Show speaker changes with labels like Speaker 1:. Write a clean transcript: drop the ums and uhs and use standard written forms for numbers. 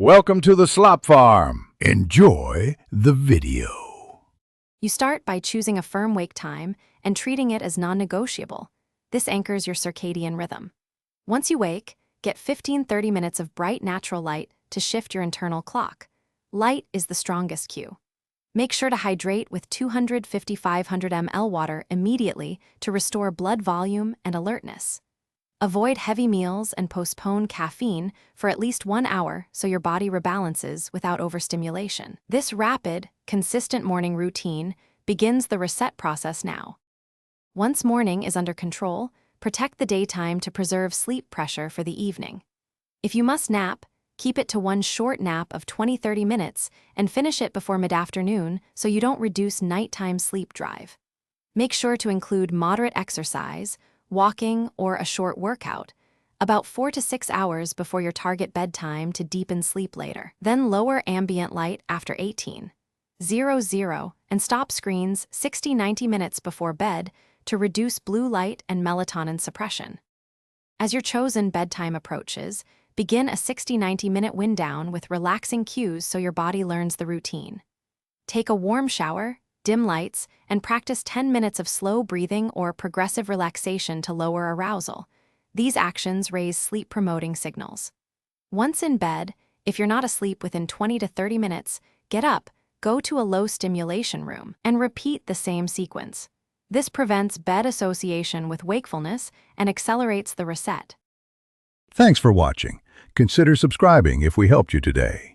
Speaker 1: Welcome to the Slop Farm. Enjoy the video.
Speaker 2: You start by choosing a firm wake time and treating it as non-negotiable. This anchors your circadian rhythm. Once you wake, get 15-30 minutes of bright natural light to shift your internal clock. Light is the strongest cue. Make sure to hydrate with 250-500 ml water immediately to restore blood volume and alertness. Avoid heavy meals and postpone caffeine for at least 1 hour so your body rebalances without overstimulation. This rapid, consistent morning routine begins the reset process now. Once morning is under control, protect the daytime to preserve sleep pressure for the evening. If you must nap, keep it to one short nap of 20-30 minutes and finish it before mid-afternoon so you don't reduce nighttime sleep drive. Make sure to include moderate exercise, walking, or a short workout, about 4 to 6 hours before your target bedtime to deepen sleep later. Then lower ambient light after 18:00 and stop screens 60-90 minutes before bed to reduce blue light and melatonin suppression. As your chosen bedtime approaches, begin a 60-90 minute wind down with relaxing cues so your body learns the routine. Take a warm shower, dim lights, and practice 10 minutes of slow breathing or progressive relaxation to lower arousal. These actions raise sleep-promoting signals. Once in bed, if you're not asleep within 20 to 30 minutes, get up, go to a low-stimulation room, and repeat the same sequence. This prevents bed association with wakefulness and accelerates the reset.
Speaker 1: Thanks for watching. Consider subscribing if we helped you today.